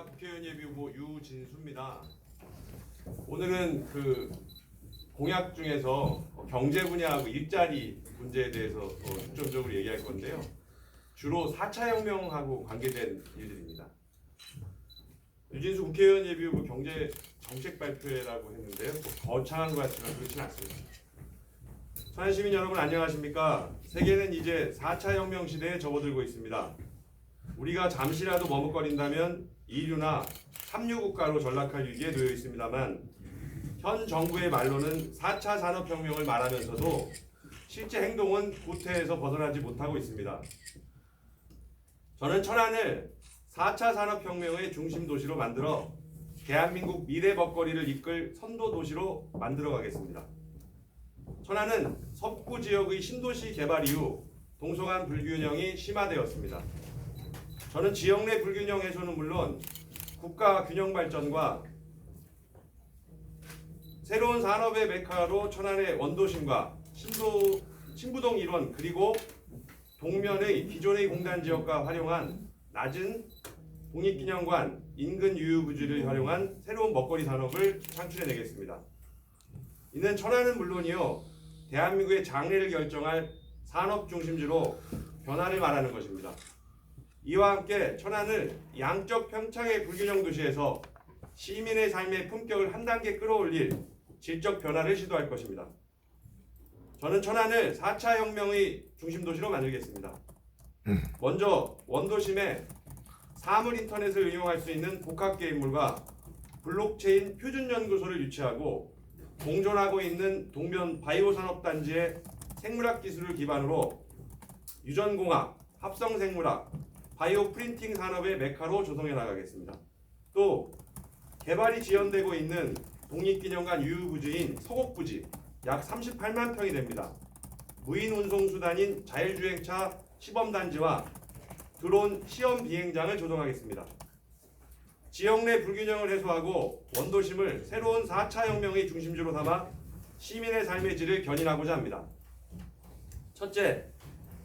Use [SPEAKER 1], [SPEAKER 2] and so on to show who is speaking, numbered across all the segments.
[SPEAKER 1] 국회의원 예비후보 유진수입니다. 오늘은 그 공약 중에서 경제 분야하고 일자리 문제에 대해서 중점적으로 얘기할 건데요. 주로 4차 혁명하고 관계된 일들입니다. 유진수 국회의원 예비후보 경제 정책 발표회라고 했는데요. 거창한 것 같지만 그렇지는 않습니다. 천안 시민 여러분 안녕하십니까? 세계는 이제 4차 혁명 시대에 접어들고 있습니다. 우리가 잠시라도 머뭇거린다면 인류나 삼류국가로 전락할 위기에 놓여 있습니다만 현 정부의 말로는 4차 산업혁명을 말하면서도 실제 행동은 구태에서 벗어나지 못하고 있습니다. 저는 천안을 4차 산업혁명의 중심 도시로 만들어 대한민국 미래 먹거리를 이끌 선도 도시로 만들어 가겠습니다. 천안은 서구 지역의 신도시 개발 이후 동서간 불균형이 심화되었습니다. 저는 지역 내 불균형 해소는 물론 국가 균형 발전과 새로운 산업의 메카로 천안의 원도심과 신부동 일원 그리고 동면의 기존의 공단 지역과 활용한 낮은 독립기념관, 인근 유휴부지를 활용한 새로운 먹거리 산업을 창출해내겠습니다. 이는 천안은 물론이요 대한민국의 장래를 결정할 산업 중심지로 변화를 말하는 것입니다. 이와 함께 천안을 양적 평창의 불균형 도시에서 시민의 삶의 품격을 한 단계 끌어올릴 질적 변화를 시도할 것입니다. 저는 천안을 4차 혁명의 중심 도시로 만들겠습니다. 먼저 원도심에 사물 인터넷을 응용할 수 있는 복합 게임물과 블록체인 표준 연구소를 유치하고 공존하고 있는 동면 바이오 산업단지의 생물학 기술을 기반으로 유전공학, 합성생물학, 바이오 프린팅 산업의 메카로 조성해 나가겠습니다. 또 개발이 지연되고 있는 독립기념관 유휴부지인 서곡부지 약 38만 평이 됩니다. 무인 운송 수단인 자율주행차 시범단지와 드론 시험 비행장을 조성하겠습니다. 지역 내 불균형을 해소하고 원도심을 새로운 4차 혁명의 중심지로 삼아 시민의 삶의 질을 견인하고자 합니다. 첫째,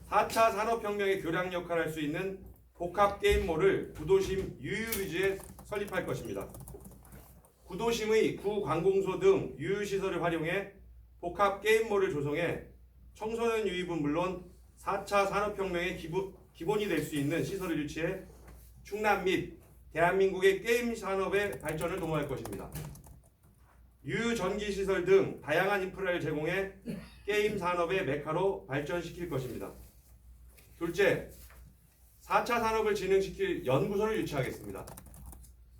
[SPEAKER 1] 4차 산업혁명의 교량 역할을 할 수 있는 복합게임몰을 구도심 유휴부지에 설립할 것입니다. 구도심의 구관공소 등 유휴시설을 활용해 복합게임몰을 조성해 청소년 유입은 물론 4차 산업혁명의 기본이 될 수 있는 시설을 유치해 충남 및 대한민국의 게임 산업의 발전을 도모할 것입니다. 유전기시설 등 다양한 인프라를 제공해 게임 산업의 메카로 발전시킬 것입니다. 둘째, 4차 산업을 진흥시킬 연구소를 유치하겠습니다.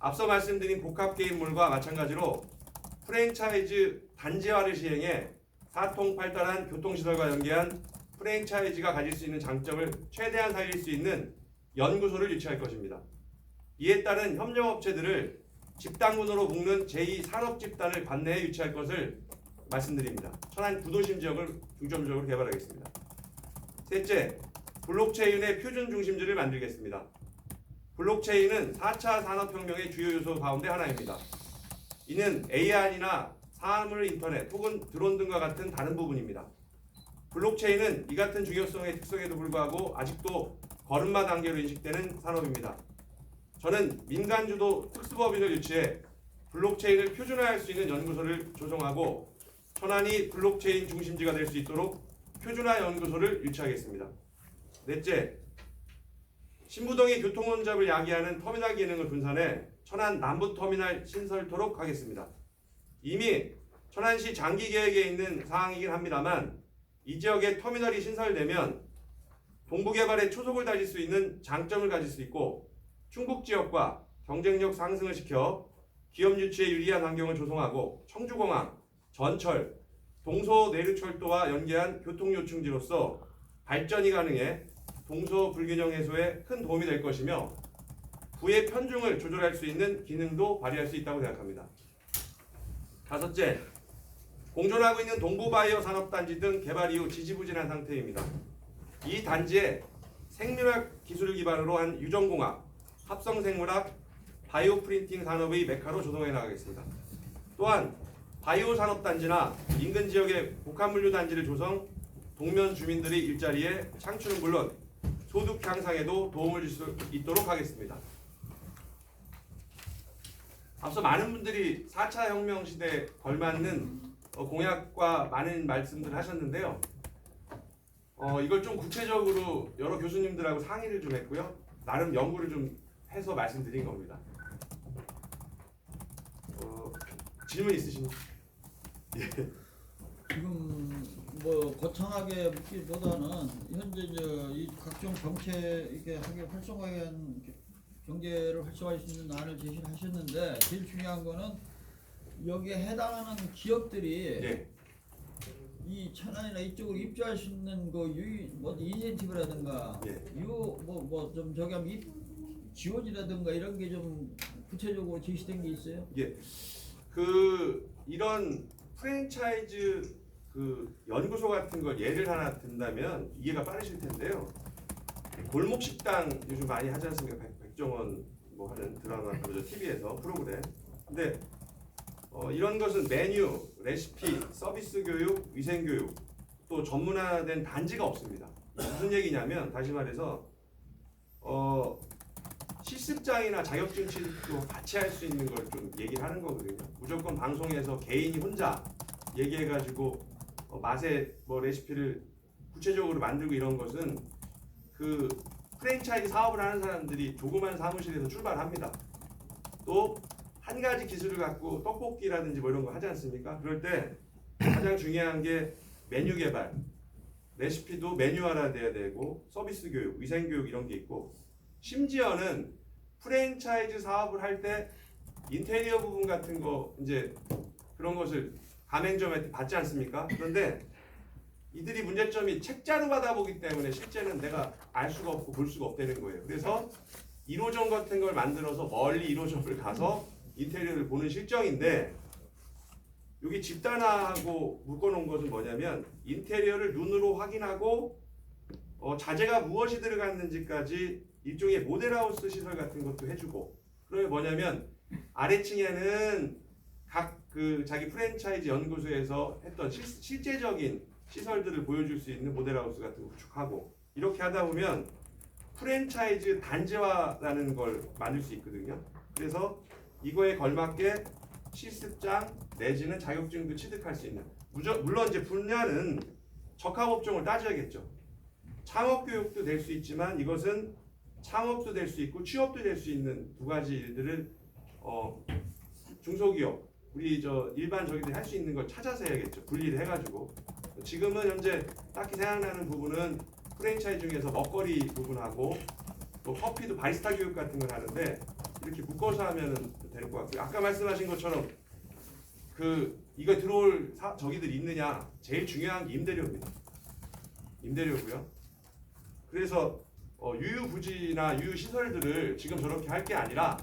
[SPEAKER 1] 앞서 말씀드린 복합게임몰과 마찬가지로 프랜차이즈 단지화를 시행해 사통팔달한 교통시설과 연계한 프랜차이즈가 가질 수 있는 장점을 최대한 살릴 수 있는 연구소를 유치할 것입니다. 이에 따른 협력업체들을 집단군으로 묶는 제2산업집단을 관내에 유치할 것을 말씀드립니다. 천안 구도심 지역을 중점적으로 개발하겠습니다. 셋째, 블록체인의 표준 중심지를 만들겠습니다. 블록체인은 4차 산업혁명의 주요 요소 가운데 하나입니다. 이는 AI나 사물 인터넷 혹은 드론 등과 같은 다른 부분입니다. 블록체인은 이 같은 중요성의 특성에도 불구하고 아직도 걸음마 단계로 인식되는 산업입니다. 저는 민간주도 특수법인을 유치해 블록체인을 표준화할 수 있는 연구소를 조성하고 천안이 블록체인 중심지가 될 수 있도록 표준화 연구소를 유치하겠습니다. 넷째, 신부동의 교통혼잡을 야기하는 터미널 기능을 분산해 천안 남부터미널 신설토록 하겠습니다. 이미 천안시 장기 계획에 있는 사항이긴 합니다만 이 지역에 터미널이 신설되면 동부개발에 초속을 달릴 수 있는 장점을 가질 수 있고 충북 지역과 경쟁력 상승을 시켜 기업 유치에 유리한 환경을 조성하고 청주공항, 전철, 동서내륙철도와 연계한 교통요충지로서 발전이 가능해 동서 불균형 해소에 큰 도움이 될 것이며 부의 편중을 조절할 수 있는 기능도 발휘할 수 있다고 생각합니다. 다섯째, 공존하고 있는 동부바이오 산업단지 등 개발 이후 지지부진한 상태입니다. 이 단지에 생물학 기술을 기반으로 한 유전공학, 합성생물학, 바이오 프린팅 산업의 메카로 조성해 나가겠습니다. 또한 바이오 산업단지나 인근 지역의 복합물류 단지를 조성, 동면 주민들의 일자리의 창출은 물론 소득 향상에도 도움을 줄 수 있도록 하겠습니다. 앞서 많은 분들이 4차 혁명 시대에 걸맞는 공약과 많은 말씀들을 하셨는데요. 이걸 좀 구체적으로 여러 교수님들하고 상의를 좀 했고요. 나름 연구를 좀 해서 말씀드린 겁니다. 질문 있으십니까? 예.
[SPEAKER 2] 지금 뭐 거창하게 묻기보다는 현재 이 각종 정책 이렇게 활성화에 한 경제를 활성화할 수 있는 안을 제시를 하셨는데 제일 중요한 거는 여기에 해당하는 기업들이
[SPEAKER 1] 예.
[SPEAKER 2] 이 천안이나 이쪽으로 입주할 수 있는 뭐 인센티브라든가
[SPEAKER 1] 예.
[SPEAKER 2] 좀 저기 하면 지원이라든가 이런 게 좀 구체적으로 제시된 게 있어요?
[SPEAKER 1] 예. 이런 프랜차이즈 연구소 같은 걸 예를 하나 든다면 이해가 빠르실 텐데요. 골목 식당 요즘 많이 하지 않습니까? 백종원 뭐 하는 드라마 그러죠, TV에서 프로그램. 근데 이런 것은 메뉴, 레시피, 서비스 교육, 위생 교육 또 전문화된 단지가 없습니다. 무슨 얘기냐면 다시 말해서 실습장이나 자격증 취득도 같이 할 수 있는 걸 좀 얘기하는 거거든요. 무조건 방송에서 개인이 혼자 얘기해가지고 맛의 뭐 레시피를 구체적으로 만들고 이런 것은 프랜차이즈 사업을 하는 사람들이 조그만 사무실에서 출발합니다. 또 한 가지 기술을 갖고 떡볶이라든지 뭐 이런 거 하지 않습니까? 그럴 때 가장 중요한 게 메뉴 개발, 레시피도 매뉴얼화돼야 되고 서비스 교육, 위생 교육 이런 게 있고 심지어는 프랜차이즈 사업을 할 때 인테리어 부분 같은 거 이제 그런 것을 가맹점한테 받지 않습니까? 그런데 이들이 문제점이 책자로 받아보기 때문에 실제는 내가 알 수가 없고 볼 수가 없다는 거예요. 그래서 1호점 같은 걸 만들어서 멀리 1호점을 가서 인테리어를 보는 실정인데 여기 집단화하고 묶어놓은 것은 뭐냐면 인테리어를 눈으로 확인하고 자재가 무엇이 들어갔는지까지 일종의 모델하우스 시설 같은 것도 해주고 그러면 뭐냐면 아래층에는 각 자기 프랜차이즈 연구소에서 했던 실제적인 시설들을 보여줄 수 있는 모델하우스 같은 거 구축하고 이렇게 하다 보면 프랜차이즈 단지화라는 걸 만들 수 있거든요. 그래서 이거에 걸맞게 실습장 내지는 자격증도 취득할 수 있는 물론 이제 분야는 적합업종을 따져야겠죠. 창업교육도 될 수 있지만 이것은 창업도 될 수 있고 취업도 될 수 있는 두 가지 일들을 중소기업 우리 일반 저기들이 할 수 있는 걸 찾아서 해야겠죠. 분리를 해가지고 지금은 현재 딱히 생각나는 부분은 프랜차이즈 중에서 먹거리 부분하고 또 커피도 바리스타 교육 같은 걸 하는데 이렇게 묶어서 하면은 될 것 같고요. 아까 말씀하신 것처럼 이거 들어올 저기들 있느냐 제일 중요한 게 임대료입니다. 임대료고요. 그래서 유유부지나 유유시설들을 지금 저렇게 할 게 아니라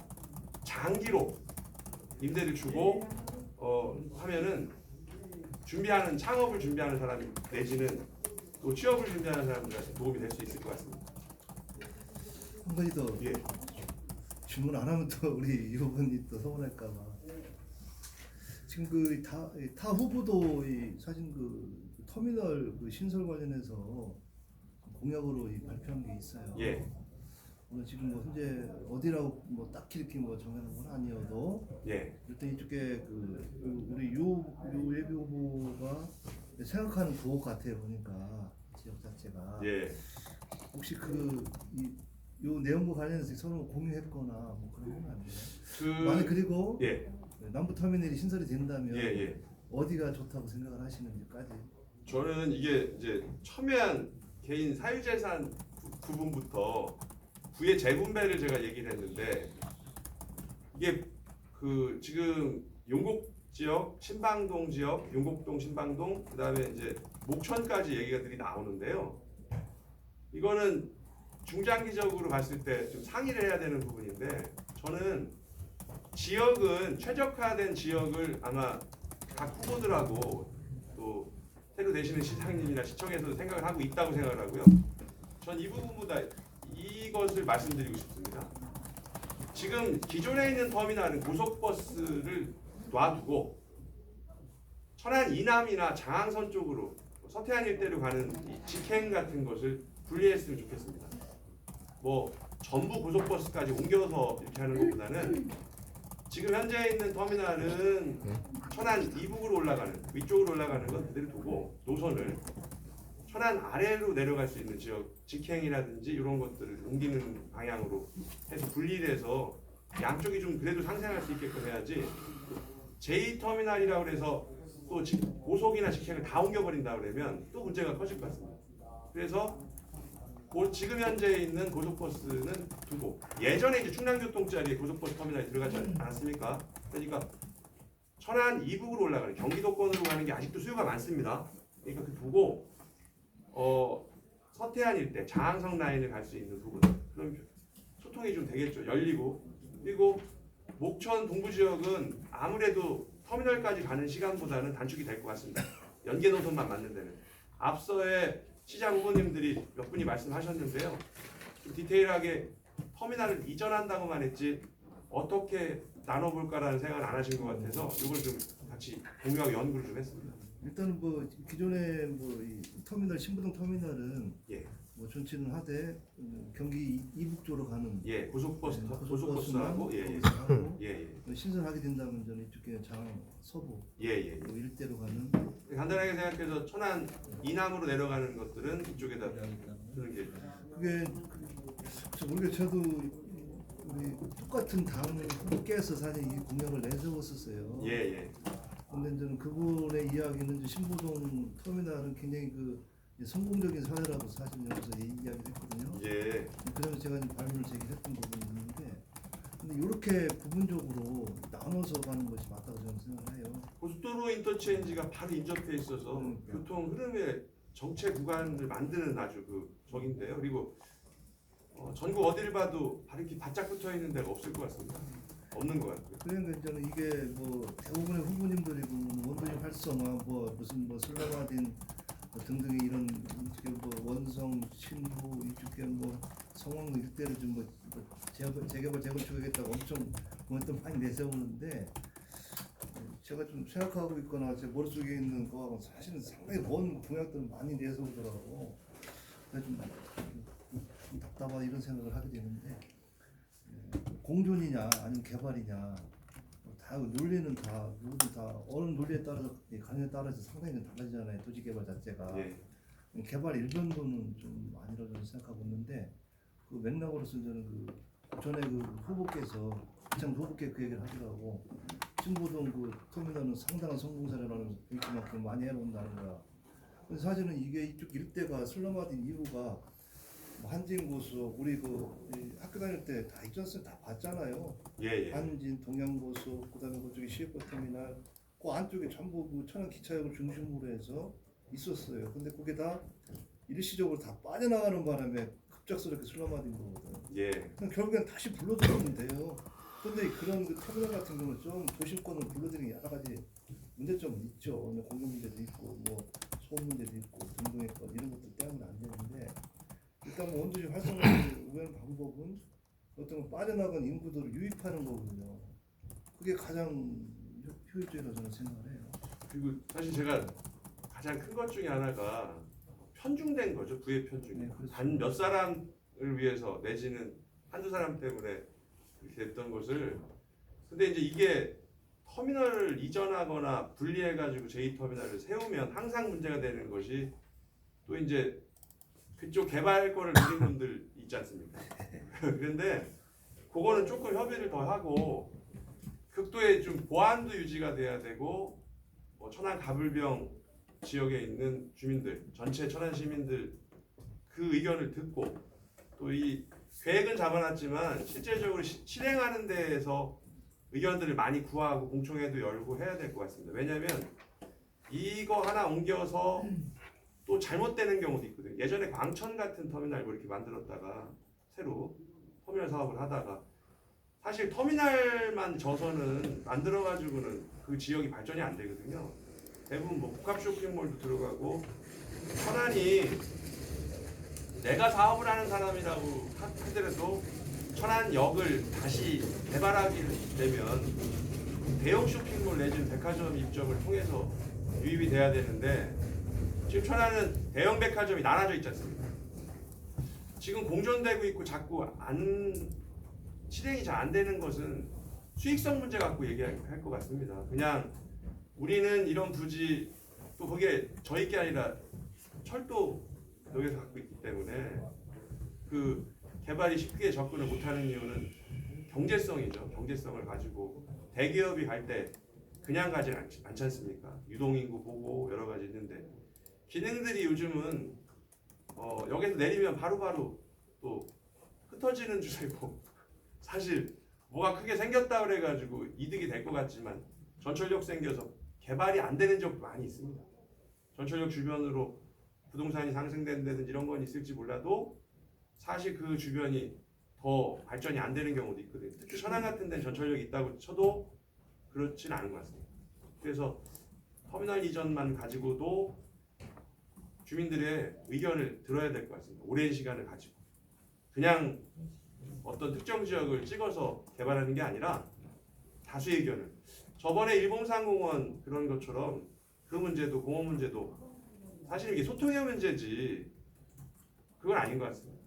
[SPEAKER 1] 장기로 임대를 주고 하면은 준비하는 창업을 준비하는 사람 내지는 또 취업을 준비하는 사람들한테 도움이 될 수 있을 것 같습니다.
[SPEAKER 3] 한 가지 더
[SPEAKER 1] 예.
[SPEAKER 3] 질문 안 하면 또 우리 이호분이 또 서운할까봐 지금 타 후보도 사실 터미널 신설 관련해서 공약으로 발표한 게 있어요.
[SPEAKER 1] 예.
[SPEAKER 3] 오늘 지금 뭐 현재 어디라고 뭐 딱히 이렇게 뭐 정해놓은 건 아니어도
[SPEAKER 1] 예.
[SPEAKER 3] 일단 이쪽에 우리 요 예비 후보가 생각하는 구호 같아요. 보니까 지역 자체가
[SPEAKER 1] 예.
[SPEAKER 3] 혹시 요 내용과 관련해서 서로 공유했거나 뭐 그런 건 아니에요? 만약 그리고
[SPEAKER 1] 예.
[SPEAKER 3] 남부 터미널이 신설이 된다면
[SPEAKER 1] 예.
[SPEAKER 3] 어디가 좋다고 생각을 하시는지까지.
[SPEAKER 1] 저는 이게 이제 첨예한 개인 사유재산 부분부터 부의 재분배를 제가 얘기를 했는데 이게 지금 용곡 지역, 신방동 지역, 용곡동, 신방동, 그다음에 이제 목천까지 얘기가들이 나오는데요. 이거는 중장기적으로 봤을 때 좀 상의를 해야 되는 부분인데 저는 지역은 최적화된 지역을 아마 각 후보들하고 또 새로 되시는 시장님이나 시청에서도 생각을 하고 있다고 생각을 하고요. 전 이 부분보다 이것을 말씀드리고 싶습니다. 지금 기존에 있는 터미널은 고속버스를 놔두고 천안 이남이나 장항선 쪽으로 서태안 일대로 가는 이 직행 같은 것을 분리했으면 좋겠습니다. 뭐 전부 고속버스까지 옮겨서 이렇게 하는 것보다는 지금 현재 있는 터미널은 천안 이북으로 올라가는 위쪽으로 올라가는 건 그대로 두고 노선을 천안 아래로 내려갈 수 있는 지역 직행이라든지 이런 것들을 옮기는 방향으로 해서 분리돼서 양쪽이 좀 그래도 상생할 수 있게끔 해야지 제2터미널이라고 해서 또 고속이나 직행을 다 옮겨버린다 그러면 또 문제가 커질 것 같습니다. 그래서 지금 현재 있는 고속버스는 두고 예전에 이제 충남교통짜리 고속버스 터미널이 들어가지 않았습니까? 그러니까 천안 이북으로 올라가는 경기도권으로 가는 게 아직도 수요가 많습니다. 그러니까 그 두고 서태안 일대 장항성 라인을 갈 수 있는 부분 그럼 소통이 좀 되겠죠. 열리고 그리고 목천 동부 지역은 아무래도 터미널까지 가는 시간보다는 단축이 될 것 같습니다. 연계 노선만 맞는 데는 앞서에 시장 후보님들이 몇 분이 말씀하셨는데요. 좀 디테일하게 터미널을 이전한다고만 했지 어떻게 나눠볼까라는 생각을 안 하신 것 같아서 이걸 좀 같이 공유하고 연구를 좀 했습니다.
[SPEAKER 3] 일단은 뭐 기존에 뭐이 터미널 신부동 터미널은
[SPEAKER 1] 예,
[SPEAKER 3] 뭐 전체는 하되 경기 이북 쪽으로 가는
[SPEAKER 1] 예, 고속버스,
[SPEAKER 3] 고속버스만
[SPEAKER 1] 고속버스하고 예,
[SPEAKER 3] 거기서 하고
[SPEAKER 1] 예,
[SPEAKER 3] 신설하게 된다면 저는 이쪽에 장 서부
[SPEAKER 1] 예, 예.
[SPEAKER 3] 뭐 일대로 가는
[SPEAKER 1] 간단하게 생각해서 천안 이남으로 내려가는 것들은 이쪽에다 쓰는 게
[SPEAKER 3] 그게 모르게 저도 우리 똑같은 당 후보께서 사실 이 공약을 내세웠었어요.
[SPEAKER 1] 예, 예,
[SPEAKER 3] 근데 저는 그분의 이야기는 신부동 터미널은 굉장히 그 성공적인 사회라고 사실 여기서 이야기를 했거든요.
[SPEAKER 1] 예,
[SPEAKER 3] 그래서 제가 이제 발문을 제기했던 부분이 있는데, 근데 이렇게 부분적으로 나눠서 가는 것이 맞다고 저는 생각해요.
[SPEAKER 1] 고속도로 인터체인지가 바로 인접해 있어서 교통 흐름의 정체 구간을 만드는 아주 그 적인데요. 그리고 전국 어디를 봐도 바로 이렇게 바짝 붙어 있는 데가 없을 것 같습니다. 없는 것 같고요.
[SPEAKER 3] 그러니까 저는 이게 뭐 대부분의 후보님들이고 원동력 활성화, 뭐 무슨 뭐 슬라마딘 등등의 이런 뭐 원성, 신부, 이쪽에 뭐 성황 일대를 좀뭐 재개발 재건축하겠다고 엄청 공약도 많이 내세우는데 제가 좀 생각하고 있거나 제 머릿속에 있는 거하고 사실은 상당히 먼 공약들을 많이 내세우더라고. 그래서 좀 답답하다 이런 생각을 하게 되는데 공존이냐 아니면 개발이냐 다 논리는 다 모두 다 어느 논리에 따라서 가능에 따라서 상당히 좀 달라지잖아요. 도시 개발 자체가
[SPEAKER 1] 예,
[SPEAKER 3] 개발 일변도는 좀 아니라고 저는 생각하고 있는데 그 맥락으로서 저는 그 전에 그 후보께서 장 후보께 그 얘기를 하더라고. 신부동 그 터미널은 상당한 성공 사례라는 얘기만큼 많이 해놓는다는 거야. 근데 사실은 이게 이쪽 일대가 슬럼화된 이유가 뭐 한진고속 우리 그 학교 다닐 때 다 있었어요. 다 봤잖아요.
[SPEAKER 1] 예, 예.
[SPEAKER 3] 한진 동양고속 그다음에 그쪽에 시외버 터미널 그 안쪽에 전부 그 천안 기차역을 중심으로 해서 있었어요. 근데 그게 다 일시적으로 다 빠져나가는 바람에 급작스럽게 슬럼화된 거거든.
[SPEAKER 1] 예.
[SPEAKER 3] 그럼 결국엔 다시 불러들이면 돼요. 근데 그런 그 터미널 같은 경우는 좀 도심권을 불러들이는 여러 가지 문제점은 있죠. 공공 문제도 있고 뭐 소음 문제도 있고 등등의 것 이런 것들 때문에 안 되는데 일단 뭐 원도시 활성화를 의뢰하는 방법은 어떤 빠져나간 인구들을 유입하는 거거든요. 그게 가장 효율적이라고 저는 생각을 해요.
[SPEAKER 1] 그리고 사실 제가 가장 큰 것 중에 하나가 편중된 거죠. 부의 편중이.
[SPEAKER 3] 네, 그렇죠.
[SPEAKER 1] 단 몇 사람을 위해서 내지는 한두 사람 때문에 이렇게 됐던 것을 근데 이제 이게 터미널을 이전하거나 분리해가지고 제2터미널을 세우면 항상 문제가 되는 것이 또 이제 그쪽 개발 거를 누린 분들 있지 않습니까? 그런데 그거는 조금 협의를 더 하고 극도의 좀 보안도 유지가 돼야 되고 천안 가불병 지역에 있는 주민들 전체 천안 시민들 그 의견을 듣고 또 이 계획은 잡아놨지만 실제적으로 실행하는 데에서 의견들을 많이 구하고 공청회도 열고 해야 될 것 같습니다. 왜냐하면 이거 하나 옮겨서 또 잘못되는 경우도 있거든요. 예전에 광천 같은 터미널 뭐 이렇게 만들었다가 새로 터미널 사업을 하다가 사실 터미널만 져서는 만들어가지고는 그 지역이 발전이 안 되거든요. 대부분 뭐 복합 쇼핑몰도 들어가고 천안이 내가 사업을 하는 사람이라고 하더라도 천안역을 다시 개발하게 되면 대형 쇼핑몰 내지는 백화점 입점을 통해서 유입이 돼야 되는데 지금 천안은 대형 백화점이 나눠져 있지 않습니까? 지금 공존되고 있고 자꾸 실행이 잘 안 되는 것은 수익성 문제 갖고 얘기할 것 같습니다. 그냥 우리는 이런 부지 또 그게 저희 게 아니라 철도 여기서 갖고 있기 때문에 그 개발이 쉽게 접근을 못하는 이유는 경제성이죠. 경제성을 가지고 대기업이 갈 때 그냥 가지 않지 않습니까? 유동인구 보고 여러 가지 있는데 기능들이 요즘은 여기서 내리면 바로바로 또 흩어지는 추세고 사실 뭐가 크게 생겼다 그래가지고 이득이 될 것 같지만 전철역 생겨서 개발이 안 되는 적도 많이 있습니다. 전철역 주변으로 부동산이 상승된다든지 이런 건 있을지 몰라도 사실 그 주변이 더 발전이 안 되는 경우도 있거든요. 특히 천안 같은 데는 전철역이 있다고 쳐도 그렇진 않은 것 같습니다. 그래서 터미널 이전만 가지고도 주민들의 의견을 들어야 될 것 같습니다. 오랜 시간을 가지고 그냥 어떤 특정 지역을 찍어서 개발하는 게 아니라 다수의 의견을 저번에 일봉산공원 그런 것처럼 그 문제도 공원 문제도 사실 이게 소통의 문제지 그건 아닌 것 같습니다.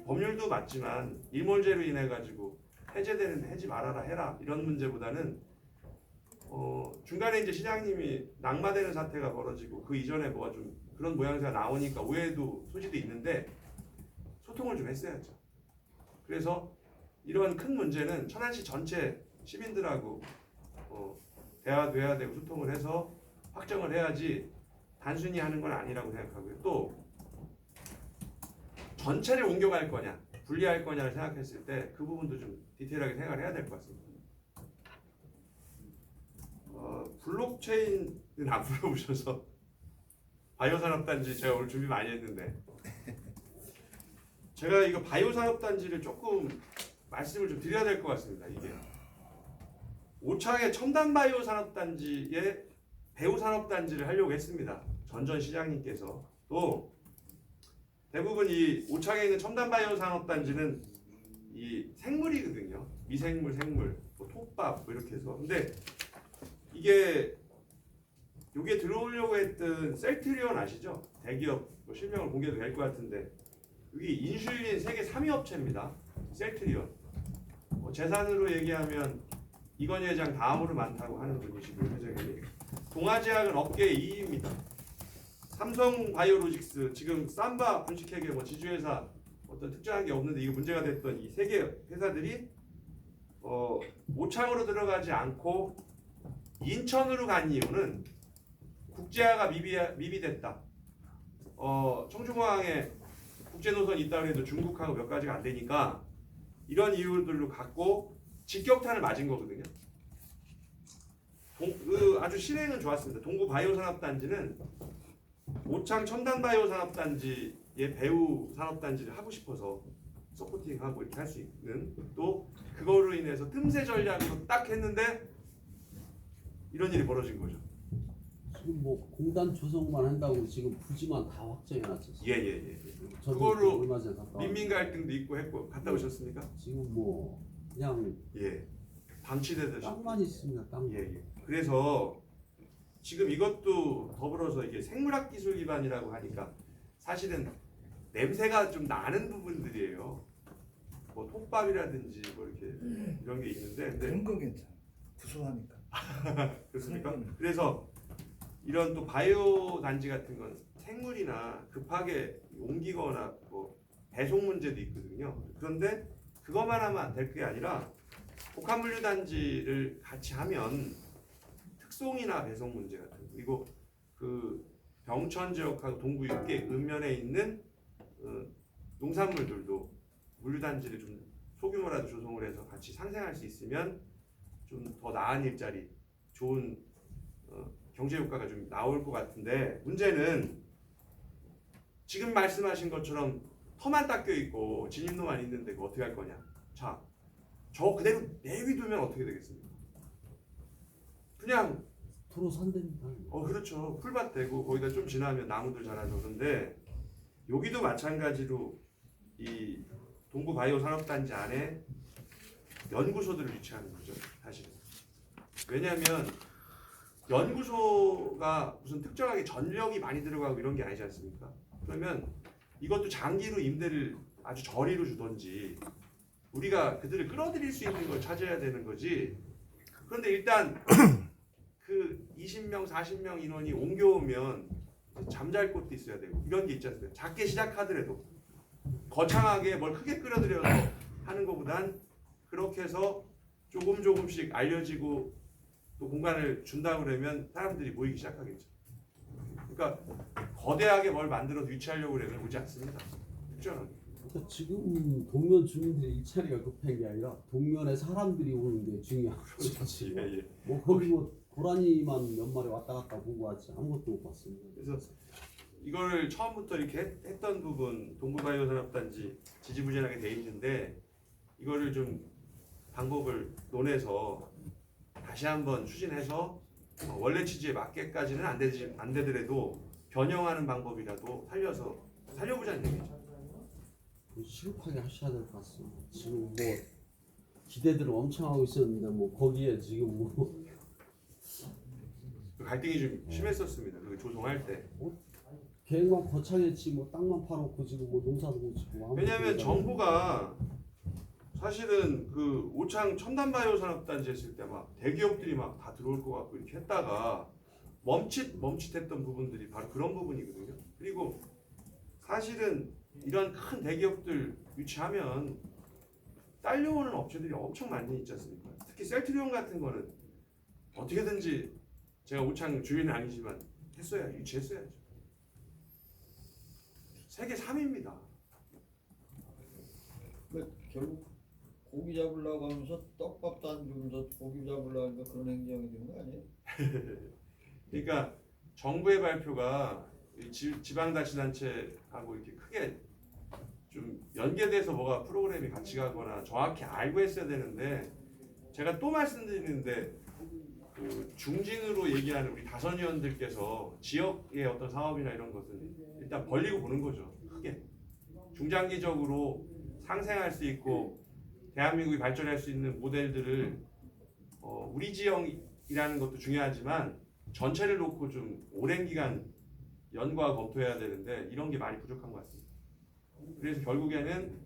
[SPEAKER 1] 법률도 맞지만 일몰제로 인해 가지고 해제되는 해지 말아라 해라 이런 문제보다는 중간에 이제 시장님이 낙마되는 사태가 벌어지고 그 이전에 뭐가 좀 그런 모양새가 나오니까 오해도 소지도 있는데 소통을 좀 했어야죠. 그래서 이런 큰 문제는 천안시 전체 시민들하고 대화도 해야 되고 소통을 해서 확정을 해야지 단순히 하는 건 아니라고 생각하고요. 또 전체를 옮겨갈 거냐 분리할 거냐를 생각했을 때 그 부분도 좀 디테일하게 생각을 해야 될 것 같습니다. 블록체인은 안 물어보셔서 바이오산업단지 제가 오늘 준비 많이 했는데 제가 이거 바이오산업단지를 조금 말씀을 좀 드려야 될 것 같습니다. 이게 오창의 첨단 바이오산업단지에 배우산업단지를 하려고 했습니다. 전 시장님께서 또 대부분 이 오창에 있는 첨단 바이오산업단지는 이 생물이거든요. 미생물, 생물, 뭐 톱밥 뭐 이렇게 해서 근데 이게 요게 들어오려고 했던 셀트리온 아시죠? 대기업 뭐 실명을 공개도 될 것 같은데 여기 인슐린 세계 3위 업체입니다. 셀트리온 재산으로 얘기하면 이건희 회장 다음으로 많다고 하는 분이시고요. 회장님이 동아제약은 업계 2위입니다. 삼성바이오로직스 지금 삼바 분식회계 뭐 지주회사 어떤 특정한 게 없는데 이거 문제가 됐던 이 세 개 회사들이 오창으로 들어가지 않고 인천으로 간 이유는 국제화가 미비됐다. 청주공항에 국제노선이 있다고 해도 중국하고 몇 가지가 안 되니까 이런 이유들로 갖고 직격탄을 맞은 거거든요. 아주 실행은 좋았습니다. 동구 바이오산업단지는 오창 첨단 바이오산업단지의 배우 산업단지를 하고 싶어서 서포팅하고 이렇게 할 수 있는 또 그거로 인해서 틈새 전략으로 딱 했는데 이런 일이 벌어진 거죠.
[SPEAKER 4] 지금 뭐 공단 조성만 한다고 지금 부지만 다 확정해놨었어요.
[SPEAKER 1] 예.
[SPEAKER 4] 저도
[SPEAKER 1] 그거로
[SPEAKER 4] 얼마 전에 갔다
[SPEAKER 1] 민민 갈등도 있고 했고 갔다 오셨습니까?
[SPEAKER 4] 지금 뭐 그냥
[SPEAKER 1] 예. 방치되듯이.
[SPEAKER 4] 땅만 있습니다. 땅.
[SPEAKER 1] 예. 그래서 지금 이것도 더불어서 이게 생물학 기술 기반이라고 하니까 사실은 냄새가 좀 나는 부분들이에요. 뭐 톱밥이라든지 뭐 이렇게 이런 게 있는데 근데
[SPEAKER 3] 그런 건 괜찮아. 구수하니까.
[SPEAKER 1] 그렇습니까? 그래서 이런 또 바이오 단지 같은 건 생물이나 급하게 옮기거나 뭐 배송 문제도 있거든요. 그런데 그것만 하면 될 게 아니라 복합물류 단지를 같이 하면 특송이나 배송 문제 같은 거 그리고 그 병천 지역하고 동구 육계 읍면에 있는 농산물들도 물류 단지를 좀 소규모라도 조성을 해서 같이 상생할 수 있으면 좀 더 나은 일자리, 좋은 경제 효과가 좀 나올 것 같은데 문제는 지금 말씀하신 것처럼 터만 닦여 있고 진입로만 있는데 그거 어떻게 할 거냐? 자, 저 그대로 내비두면 어떻게 되겠습니까? 그냥
[SPEAKER 4] 도로 산답니다.
[SPEAKER 1] 그렇죠. 풀밭 되고 거기다 좀 지나면 나무들 자라서 그런데 여기도 마찬가지로 이 동구 바이오 산업단지 안에 연구소들을 유치하는 거죠. 사실은. 왜냐하면 연구소가 무슨 특정하게 전력이 많이 들어가고 이런 게 아니지 않습니까? 그러면 이것도 장기로 임대를 아주 저리로 주던지 우리가 그들을 끌어들일 수 있는 걸 찾아야 되는 거지. 그런데 일단 그 20명, 40명 인원이 옮겨오면 잠잘 곳도 있어야 되고 이런 게 있지 않습니까? 작게 시작하더라도 거창하게 뭘 크게 끌어들여서 하는 것보단 그렇게 해서 조금씩 알려지고 또 공간을 준다 그러면 사람들이 모이기 시작하겠죠. 그러니까 거대하게 뭘 만들어서 유치하려고 그러면 오지 않습니다. 그렇죠?
[SPEAKER 4] 그러니까 지금 동면 주민들의 일처리가 급한 게 아니라 동면에 사람들이 오는 게 중요한 거지.
[SPEAKER 1] 예, 예.
[SPEAKER 4] 뭐 거기 뭐 고라니만 몇 마리 왔다 갔다 보고 왔지 아무것도 못 봤습니다.
[SPEAKER 1] 그래서 이거를 처음부터 이렇게 했던 부분 동부바이오산업단지 지지부진하게 돼 있는데 이거를 좀 방법을 논해서 다시 한번 추진해서 원래 취지에 맞게까지는 안 되더라도 변형하는 방법이라도 살려보자는 얘기죠.
[SPEAKER 4] 시급하게 하셔야 될 것 같습니다. 지금 뭐 기대들을 엄청 하고 있었는데 뭐 거기에 지금 뭐
[SPEAKER 1] 그 갈등이 좀 심했었습니다. 그 조성할 때.
[SPEAKER 4] 계획만 거창했지 뭐 땅만 파놓고 지금 뭐 농사도 못 짓고 아무것도
[SPEAKER 1] 왜냐하면
[SPEAKER 4] 못
[SPEAKER 1] 정부가 사실은 그 오창 첨단바이오산업단지 했을 때 막 대기업들이 막 다 들어올 것 같고 이렇게 했다가 멈칫했던 부분들이 바로 그런 부분이거든요. 그리고 사실은 이런 큰 대기업들 유치하면 딸려오는 업체들이 엄청 많이 있지 않습니까? 특히 셀트리온 같은 거는 어떻게든지 제가 오창 주인은 아니지만 유치했어야죠. 세계 3위입니다.
[SPEAKER 2] 결국 고기 잡으려고 하면서 떡밥도 안 주면서 고기 잡으려고 하니까 그런 행정이 되는 거 아니에요?
[SPEAKER 1] 그러니까 정부의 발표가 지방자치단체하고 이렇게 크게 좀 연계돼서 뭐가 프로그램이 같이 가거나 정확히 알고 했어야 되는데 제가 또 말씀드리는데 그 중진으로 얘기하는 우리 다선 의원들께서 지역의 어떤 사업이나 이런 것은 일단 벌리고 보는 거죠. 크게 중장기적으로 상생할 수 있고 대한민국이 발전할 수 있는 모델들을 우리 지역이라는 것도 중요하지만 전체를 놓고 좀 오랜 기간 연구와 검토해야 되는데 이런 게 많이 부족한 것 같습니다. 그래서 결국에는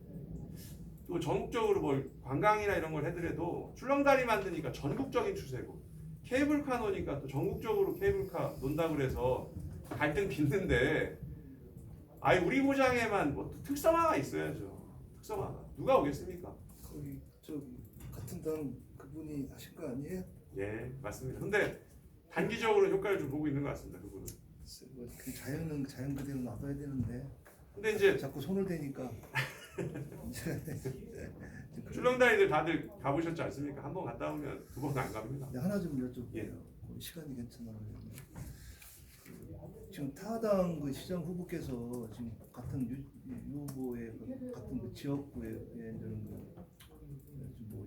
[SPEAKER 1] 또 전국적으로 뭘 관광이나 이런 걸 해더라도 출렁다리 만드니까 전국적인 추세고 케이블카 노니까 또 전국적으로 케이블카 논다고 그래서 갈등 빚는데 아예 우리 고장에만 뭐 특성화가 있어야죠. 특성화가 누가 오겠습니까?
[SPEAKER 3] 거기 저기 같은 당 그분이 하신 거 아니에요?
[SPEAKER 1] 예, 맞습니다. 근데 단기적으로 효과를 좀 보고 있는 것 같습니다. 그분은.
[SPEAKER 3] 그 자연은 자연 그대로 놔둬야 되는데
[SPEAKER 1] 근데 이제
[SPEAKER 3] 자꾸 손을 대니까
[SPEAKER 1] 출렁다리들 다들 가보셨지 않습니까? 한 번 갔다 오면 두 번 안 갑니다.
[SPEAKER 3] 근데 하나 좀 여쭤볼게요.
[SPEAKER 1] 예.
[SPEAKER 3] 시간이 괜찮아요. 지금 타당 그 시장 후보께서 지금 같은 유 후보의 같은 그 지역구에 이제는 뭐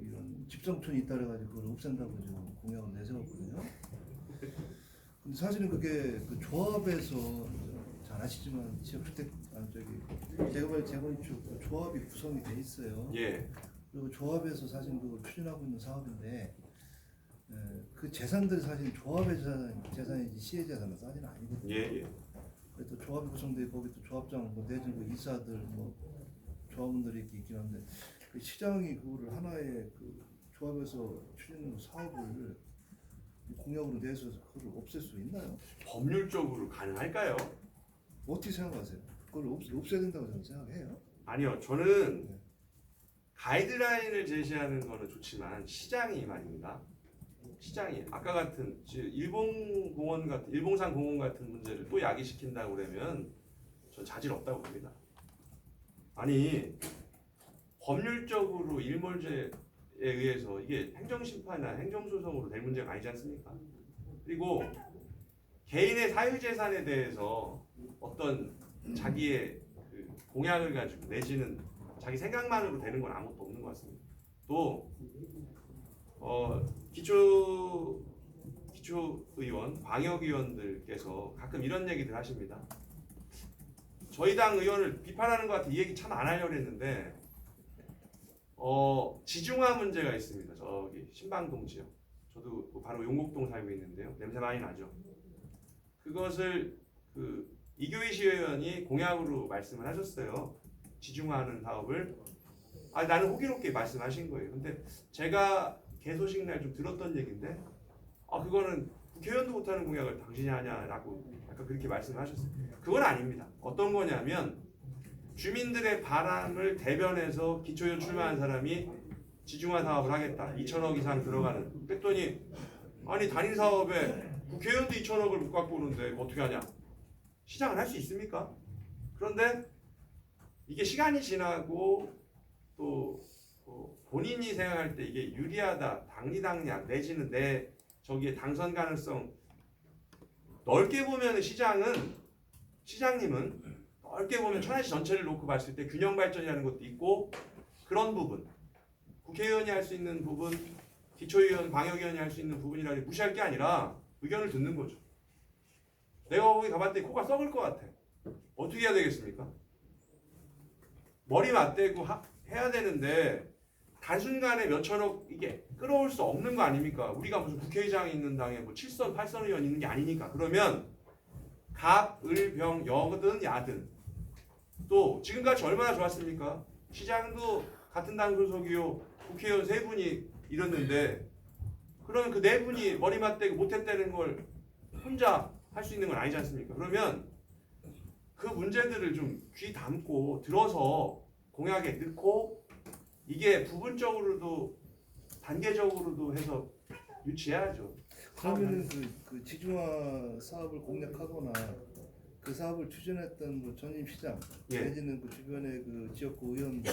[SPEAKER 3] 이런 집성촌이 있다 그래가지고 그걸 없앤다고 지금 공약을 내세웠거든요. 근데 사실은 그게 그 조합에서 잘 아시지만 지역주택 재건축 그 조합이 구성이 돼 있어요.
[SPEAKER 1] 예,
[SPEAKER 3] 그리고 조합에서 사실 그 추진하고 있는 사업인데 그 재산들이 사실 조합의 재산이지 시의 재산은 사실은 아니거든요.
[SPEAKER 1] 예.
[SPEAKER 3] 그래도 조합이 구성돼 거기 또 조합장 뭐 내진 뭐 이사들 뭐 조합원들이 이렇게 있긴 한데 그 시장이 그거를 하나의 그 조합에서 추진하는 사업을 공약으로 내서 그걸 없앨 수 있나요?
[SPEAKER 1] 법률적으로 가능할까요?
[SPEAKER 3] 어떻게 생각하세요? 그걸 없애야 된다고 저는 생각해요.
[SPEAKER 1] 아니요, 저는 가이드라인을 제시하는 거는 좋지만 시장이 말입니다. 시장이 아까 같은 일봉산 공원 같은 문제를 또 야기시킨다고 그러면 전 자질 없다고 봅니다. 아니 법률적으로 일몰제에 의해서 이게 행정심판이나 행정소송으로 될 문제가 아니지 않습니까? 그리고 개인의 사유재산에 대해서 어떤 자기의 그 공약을 가지고 내지는 자기 생각만으로 되는 건 아무것도 없는 것 같습니다. 또 기초의원, 광역의원들께서 가끔 이런 얘기들 하십니다. 저희 당 의원을 비판하는 것 같아 이 얘기 참 안 하려고 했는데 지중화 문제가 있습니다. 저기 신방동 지역. 저도 바로 용곡동 살고 있는데요. 냄새 많이 나죠. 그것을 그 이교희 시의원이 공약으로 말씀을 하셨어요. 지중화하는 사업을 나는 호기롭게 말씀하신 거예요. 근데 제가 개소식 날 좀 들었던 얘기인데 그거는 국회의원도 못하는 공약을 당신이 하냐라고 약간 그렇게 말씀하셨어요. 그건 아닙니다. 어떤 거냐면 주민들의 바람을 대변해서 기초의원 출마한 사람이 지중화 사업을 하겠다. 2천억 이상 들어가는. 그랬더니 아니 단일 사업에 국회의원도 2천억을 못 갖고 오는데 어떻게 하냐? 시장을 할 수 있습니까? 그런데 이게 시간이 지나고 또 본인이 생각할 때 이게 유리하다, 당리당략 내지는 내 저기에 당선 가능성 넓게 보면 시장님은 넓게 보면 천안시 전체를 놓고 봤을 때 균형 발전이라는 것도 있고 그런 부분 국회의원이 할 수 있는 부분, 기초의원, 방역위원이 할 수 있는 부분이라고 무시할 게 아니라 의견을 듣는 거죠. 내가 거기 가봤더니 코가 썩을 것 같아. 어떻게 해야 되겠습니까? 머리 맞대고 해야 되는데 단순간에 몇천억 이게 끌어올 수 없는 거 아닙니까? 우리가 무슨 국회의장이 있는 당에 뭐 7선, 8선 의원 있는 게 아니니까. 그러면 갑, 을, 병, 여든 야든 또 지금까지 얼마나 좋았습니까? 시장도 같은 당 소속이요 국회의원 3분이 이뤘는데 그러면 그 4분이 머리 맞대고 못했다는 걸 혼자 할 수 있는 건 아니지 않습니까? 그러면 그 문제들을 좀 귀 담고 들어서 공약에 넣고 이게 부분적으로도 단계적으로도 해서 유치해야죠.
[SPEAKER 3] 그러면은 그 지중화 사업을 공략하거나 그 사업을 추진했던 뭐 전임 시장
[SPEAKER 1] 예.
[SPEAKER 3] 내지는 그 주변의 그 지역구 의원들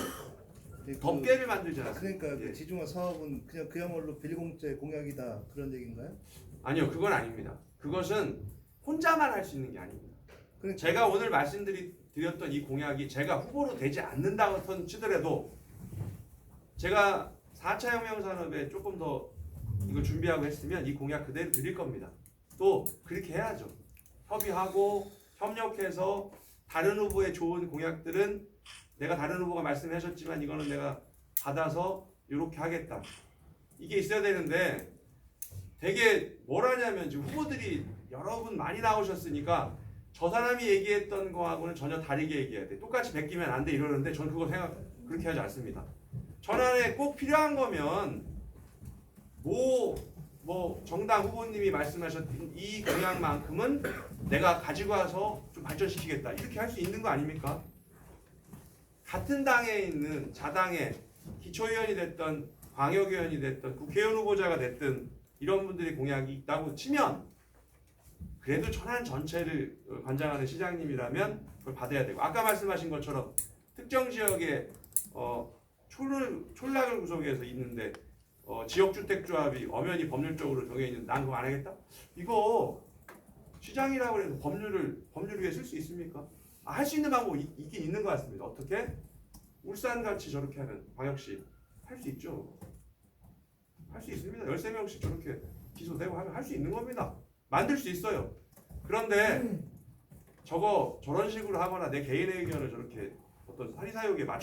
[SPEAKER 1] 덮개를 만들지 않습니까?
[SPEAKER 3] 그러니까
[SPEAKER 1] 예.
[SPEAKER 3] 그 지중화 사업은 그냥 그야말로 빌공짜의 공약이다 그런 얘기인가요?
[SPEAKER 1] 아니요, 그건 아닙니다. 그것은 혼자만 할 수 있는 게 아닙니다.
[SPEAKER 3] 그러니까
[SPEAKER 1] 제가 오늘 말씀드렸던 이 공약이 제가 후보로 되지 않는다고 치더라도 제가 4차 혁명 산업에 조금 더 이걸 준비하고 했으면 이 공약 그대로 드릴 겁니다. 또 그렇게 해야죠. 협의하고 협력해서 다른 후보의 좋은 공약들은 내가 다른 후보가 말씀하셨지만 이거는 내가 받아서 이렇게 하겠다. 이게 있어야 되는데 되게 뭘 하냐면 지금 후보들이 여러분 많이 나오셨으니까 저 사람이 얘기했던 거하고는 전혀 다르게 얘기해야 돼. 똑같이 베끼면 안 돼 이러는데 전 그거 그렇게 하지 않습니다. 전환에 꼭 필요한 거면 뭐 정당 후보님이 말씀하셨던 이 공약만큼은 내가 가지고 와서 좀 발전시키겠다. 이렇게 할 수 있는 거 아닙니까? 같은 당에 있는 자당의 기초의원이 됐던 광역의원이 됐던 국회의원 후보자가 됐든 이런 분들의 공약이 있다고 치면 그래도 천안 전체를 관장하는 시장님이라면 그걸 받아야 되고 아까 말씀하신 것처럼 특정 지역에 촌락을 구성해서 있는데 지역주택조합이 엄연히 법률적으로 정해 있는 난 그거 안 하겠다? 이거 시장이라고 해서 법률 위에 쓸 수 있습니까? 할 수 있는 방법이 있긴 있는 것 같습니다. 어떻게? 울산같이 저렇게 하면 광역시 할 수 있죠. 할 수 있습니다. 13명씩 저렇게 기소되고 하면 할 수 있는 겁니다. 만들 수 있어요. 그런데 저런 식으로 하거나 내 개인의 의견을 저렇게 어떤 사리사욕에 맞춰